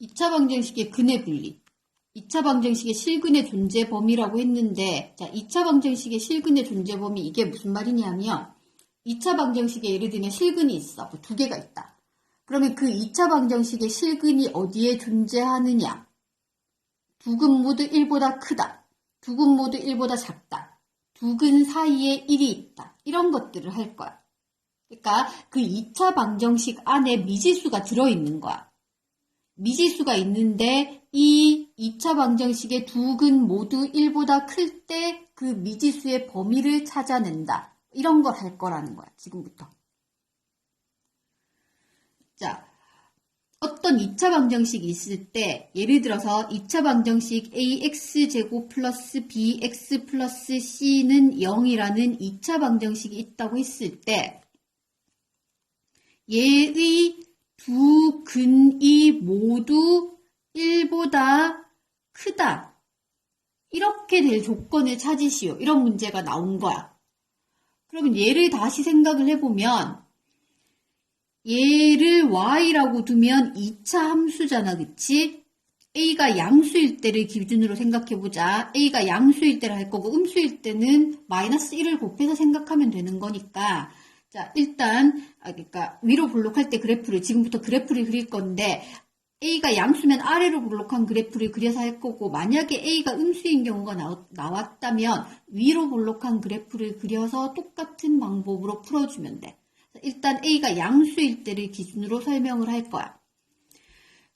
2차 방정식의 근의 분리. 2차 방정식의 실근의 존재 범위라고 했는데, 자, 2차 방정식의 실근의 존재 범위, 이게 무슨 말이냐면, 2차 방정식에 예를 들면 실근이 있어. 뭐 2개가 있다. 그러면 그 2차 방정식의 실근이 어디에 존재하느냐? 두 근 모두 1보다 크다. 두 근 모두 1보다 작다. 두 근 사이에 1이 있다. 이런 것들을 할 거야. 그러니까 그 2차 방정식 안에 미지수가 들어있는 거야. 미지수가 있는데 이 2차 방정식의 두 근 모두 1보다 클 때 그 미지수의 범위를 찾아낸다. 이런 걸 할 거라는 거야. 지금부터. 자, 어떤 2차 방정식이 있을 때 예를 들어서 2차 방정식 ax제곱 플러스 bx 플러스 c는 0이라는 2차 방정식이 있다고 했을 때 얘의 두 근이 모두 1보다 크다. 이렇게 될 조건을 찾으시오. 이런 문제가 나온 거야. 그러면 얘를 다시 생각을 해보면 얘를 y라고 두면 2차 함수잖아. 그치? a가 양수일 때를 기준으로 생각해보자. a가 양수일 때를 할 거고 음수일 때는 마이너스 1을 곱해서 생각하면 되는 거니까 자, 일단 그러니까 위로 볼록할 때 그래프를 지금부터 그래프를 그릴 건데 A가 양수면 아래로 볼록한 그래프를 그려서 할 거고 만약에 A가 음수인 경우가 나왔다면 위로 볼록한 그래프를 그려서 똑같은 방법으로 풀어주면 돼. 일단 A가 양수일 때를 기준으로 설명을 할 거야.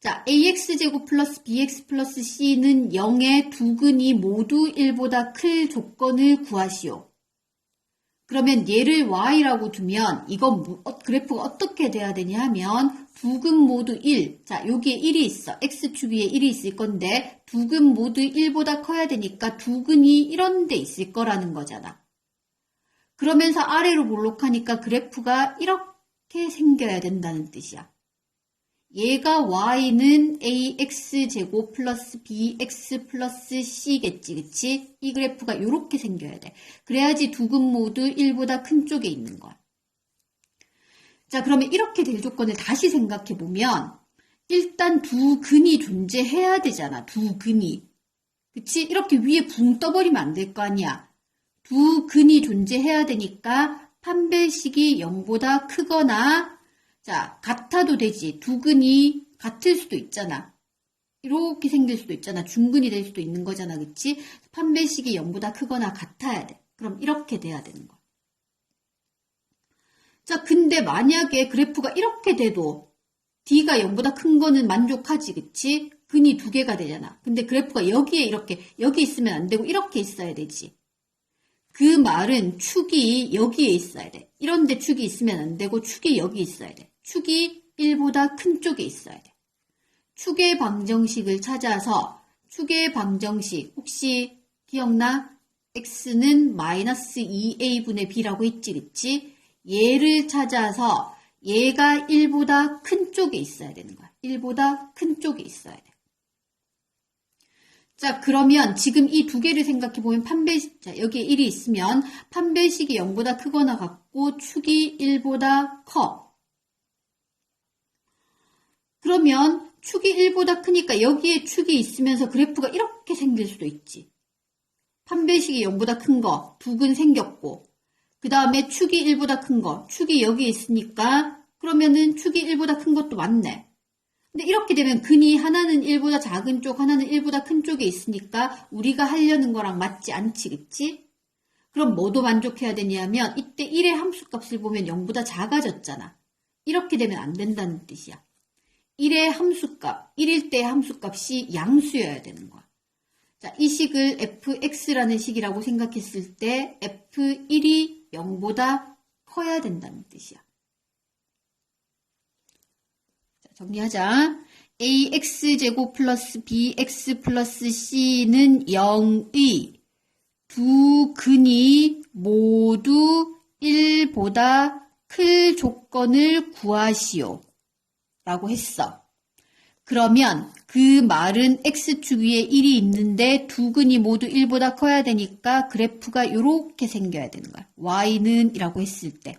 자, AX제곱 플러스 BX 플러스 C는 0의 두 근이 모두 1보다 클 조건을 구하시오. 그러면 얘를 y라고 두면 이건 그래프가 어떻게 돼야 되냐 하면 두 근 모두 1. 자, 여기에 1이 있어. x축 위에 1이 있을 건데 두 근 모두 1보다 커야 되니까 두 근이 이런 데 있을 거라는 거잖아. 그러면서 아래로 볼록하니까 그래프가 이렇게 생겨야 된다는 뜻이야. 얘가 y는 ax제곱 플러스 bx 플러스 c겠지, 그치? 이 그래프가 이렇게 생겨야 돼. 그래야지 두 근 모두 1보다 큰 쪽에 있는 거야. 자, 그러면 이렇게 될 조건을 다시 생각해보면 일단 두 근이 존재해야 되잖아, 두 근이. 그치? 이렇게 위에 붕 떠버리면 안 될 거 아니야. 두 근이 존재해야 되니까 판별식이 0보다 크거나 자, 같아도 되지. 두 근이 같을 수도 있잖아. 이렇게 생길 수도 있잖아. 중근이 될 수도 있는 거잖아. 그치? 판별식이 0보다 크거나 같아야 돼. 그럼 이렇게 돼야 되는 거야. 자, 근데 만약에 그래프가 이렇게 돼도 D가 0보다 큰 거는 만족하지. 그치? 근이 두 개가 되잖아. 근데 그래프가 여기에 이렇게, 여기 있으면 안 되고 이렇게 있어야 되지. 그 말은 축이 여기에 있어야 돼. 이런데 축이 있으면 안 되고 축이 여기 있어야 돼. 축이 1보다 큰 쪽에 있어야 돼. 축의 방정식을 찾아서 축의 방정식 혹시 기억나? x는 마이너스 2a분의 b라고 했지, 그치? 얘를 찾아서 얘가 1보다 큰 쪽에 있어야 되는 거야. 1보다 큰 쪽에 있어야 돼. 자, 그러면 지금 이 두 개를 생각해보면 판별식, 자, 여기에 1이 있으면 판별식이 0보다 크거나 같고 축이 1보다 커. 그러면 축이 1보다 크니까 여기에 축이 있으면서 그래프가 이렇게 생길 수도 있지. 판별식이 0보다 큰 거, 두 근 생겼고, 그 다음에 축이 1보다 큰 거, 축이 여기 있으니까 그러면은 축이 1보다 큰 것도 맞네. 근데 이렇게 되면 근이 하나는 1보다 작은 쪽, 하나는 1보다 큰 쪽에 있으니까 우리가 하려는 거랑 맞지 않지, 그치? 그럼 뭐도 만족해야 되냐면 이때 1의 함수값을 보면 0보다 작아졌잖아. 이렇게 되면 안 된다는 뜻이야. 1의 함수값, 1일 때의 함수값이 양수여야 되는 거야. 자, 이 식을 fx라는 식이라고 생각했을 때 f1이 0보다 커야 된다는 뜻이야. 자, 정리하자. ax제곱 플러스 bx 플러스 c는 0의 두 근이 모두 1보다 클 조건을 구하시오. 라고 했어. 그러면 그 말은 x축 위에 1이 있는데 두 근이 모두 1보다 커야 되니까 그래프가 이렇게 생겨야 되는 거야. y는 이라고 했을 때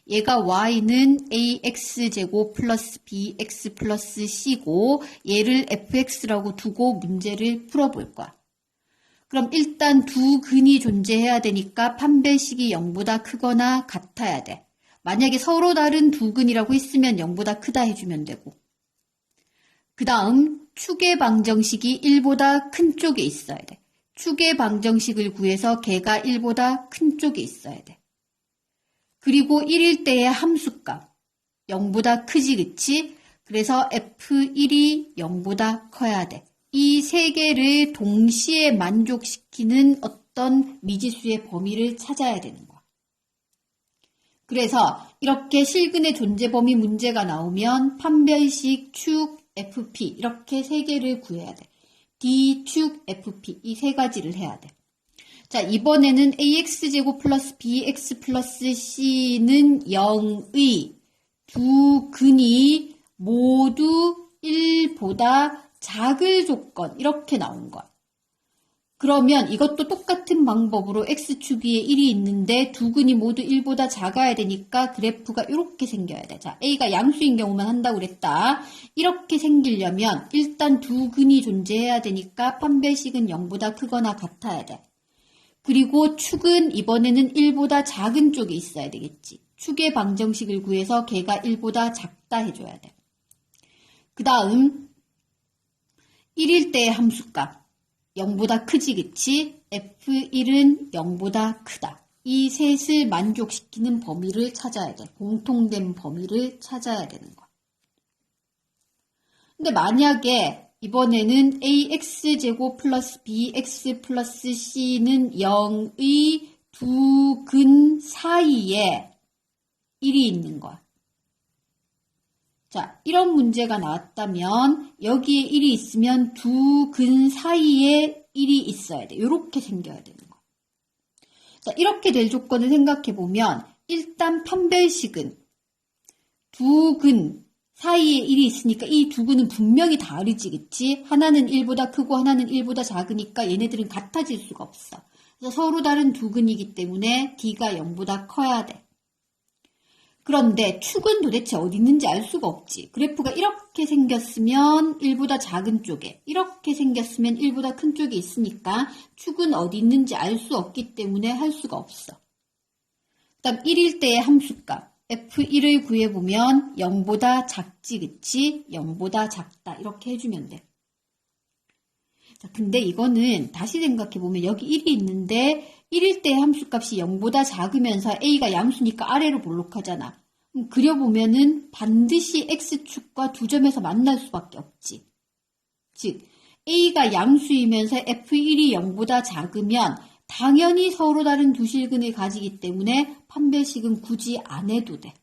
얘가 y는 ax제곱 플러스 bx 플러스 c고 얘를 fx라고 두고 문제를 풀어볼 거야. 그럼 일단 두 근이 존재해야 되니까 판별식이 0보다 크거나 같아야 돼. 만약에 서로 다른 두 근이라고 했으면 0보다 크다 해주면 되고. 그 다음 축의 방정식이 1보다 큰 쪽에 있어야 돼. 축의 방정식을 구해서 걔가 1보다 큰 쪽에 있어야 돼. 그리고 1일 때의 함수값 0보다 크지 그치? 그래서 F1이 0보다 커야 돼. 이 세 개를 동시에 만족시키는 어떤 미지수의 범위를 찾아야 되는 거야. 그래서 이렇게 실근의 존재 범위 문제가 나오면 판별식 축 FP 이렇게 세 개를 구해야 돼. D축 FP 이 세 가지를 해야 돼. 자, 이번에는 AX제곱 플러스 BX 플러스 C는 0의 두 근이 모두 1보다 작을 조건 이렇게 나온 거야. 그러면 이것도 똑같은 방법으로 X축 위에 1이 있는데 두 근이 모두 1보다 작아야 되니까 그래프가 이렇게 생겨야 돼. 자, A가 양수인 경우만 한다고 그랬다. 이렇게 생기려면 일단 두 근이 존재해야 되니까 판별식은 0보다 크거나 같아야 돼. 그리고 축은 이번에는 1보다 작은 쪽에 있어야 되겠지. 축의 방정식을 구해서 걔가 1보다 작다 해줘야 돼. 그 다음 1일 때의 함수값 0보다 크지 그치? F1은 0보다 크다. 이 셋을 만족시키는 범위를 찾아야 돼. 공통된 범위를 찾아야 되는 거야. 근데 만약에 이번에는 AX제곱 플러스 BX 플러스 C는 0의 두 근 사이에 1이 있는 거야. 자, 이런 문제가 나왔다면 여기에 1이 있으면 두 근 사이에 1이 있어야 돼. 이렇게 생겨야 되는 거야. 자, 이렇게 될 조건을 생각해 보면 일단 판별식은 두 근 사이에 1이 있으니까 이 두 근은 분명히 다르지, 그치? 하나는 1보다 크고 하나는 1보다 작으니까 얘네들은 같아질 수가 없어. 그래서 서로 다른 두 근이기 때문에 D가 0보다 커야 돼. 그런데 축은 도대체 어디 있는지 알 수가 없지. 그래프가 이렇게 생겼으면 1보다 작은 쪽에, 이렇게 생겼으면 1보다 큰 쪽에 있으니까 축은 어디 있는지 알 수 없기 때문에 할 수가 없어. 그 다음 1일 때의 함수값 F1을 구해보면 0보다 작지 그치? 0보다 작다 이렇게 해주면 돼. 자, 근데 이거는 다시 생각해보면 여기 1이 있는데 1일 때의 함수값이 0보다 작으면서 A가 양수니까 아래로 볼록하잖아. 그려보면은 반드시 X축과 두 점에서 만날 수밖에 없지. 즉 A가 양수이면서 F1이 0보다 작으면 당연히 서로 다른 두 실근을 가지기 때문에 판별식은 굳이 안 해도 돼.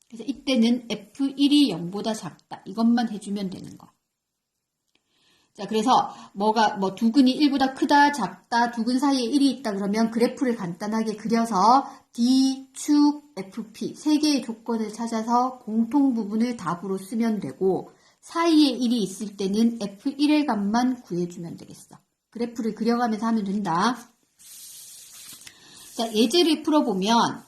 그래서 이때는 F1이 0보다 작다. 이것만 해주면 되는 거. 자, 그래서 두 근이 1보다 크다, 작다, 두 근 사이에 1이 있다 그러면 그래프를 간단하게 그려서 D축 FP 세 개의 조건을 찾아서 공통 부분을 답으로 쓰면 되고 사이에 1이 있을 때는 F1의 값만 구해주면 되겠어. 그래프를 그려가면서 하면 된다. 자, 예제를 풀어보면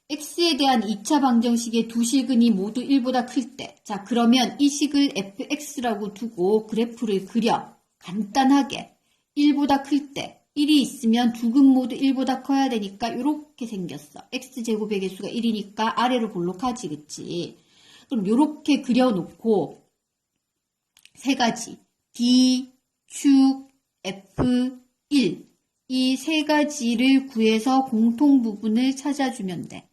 x에 대한 2차 방정식의 두 실근이 모두 1보다 클 때, 자, 그러면 이 식을 fx라고 두고 그래프를 그려. 간단하게 1보다 클 때 1이 있으면 두 근 모두 1보다 커야 되니까 이렇게 생겼어. x제곱의 개수가 1이니까 아래로 볼록하지, 그치? 그럼 이렇게 그려놓고 세 가지 D, 축, F1 이 세 가지를 구해서 공통 부분을 찾아주면 돼.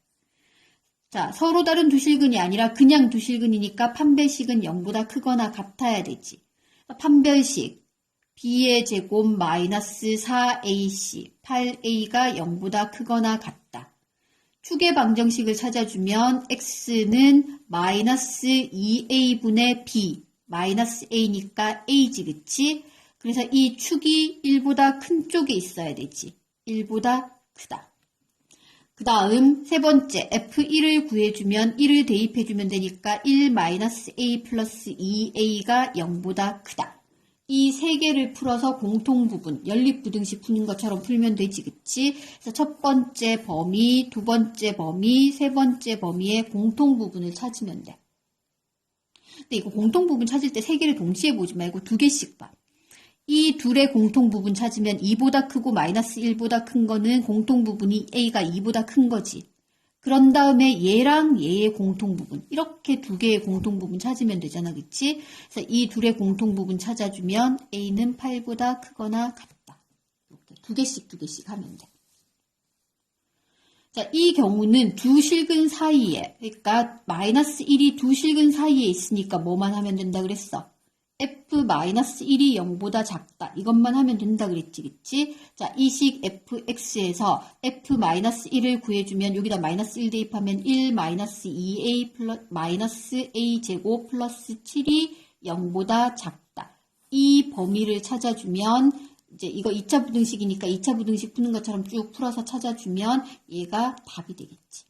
자, 서로 다른 두 실근이 아니라 그냥 두 실근이니까 판별식은 0보다 크거나 같아야 되지. 판별식 B의 제곱 마이너스 4AC, 8A가 0보다 크거나 같다. 축의 방정식을 찾아주면 X는 마이너스 2A분의 B, 마이너스 A니까 A지, 그치? 그래서 이 축이 1보다 큰 쪽에 있어야 되지. 1보다 크다. 그 다음 세 번째 F1을 구해주면 1을 대입해주면 되니까 1 마이너스 A 플러스 2A가 0보다 크다. 이 세 개를 풀어서 공통부분, 연립부등식 푸는 것처럼 풀면 되지, 그치? 그래서 첫 번째 범위, 두 번째 범위, 세 번째 범위의 공통부분을 찾으면 돼. 근데 이거 공통부분 찾을 때 세 개를 동시에 보지 말고 두 개씩 봐. 이 둘의 공통부분 찾으면 2보다 크고 마이너스 1보다 큰 거는 공통부분이 A가 2보다 큰 거지. 그런 다음에 얘랑 얘의 공통부분, 이렇게 두 개의 공통부분 찾으면 되잖아, 그치? 그래서 이 둘의 공통부분 찾아주면 A는 8보다 크거나 같다. 이렇게 두 개씩 하면 돼. 자, 이 경우는 두 실근 사이에, 그러니까 마이너스 1이 두 실근 사이에 있으니까 뭐만 하면 된다 그랬어? f-1이 0보다 작다. 이것만 하면 된다 그랬지, 그치? 자, 이 식 fx에서 f-1을 구해주면 여기다 마이너스 1 대입하면 1 마이너스 2a 마이너스 a 제곱 플러스 7이 0보다 작다. 이 범위를 찾아주면 이제 이거 2차 부등식이니까 2차 부등식 푸는 것처럼 쭉 풀어서 찾아주면 얘가 답이 되겠지.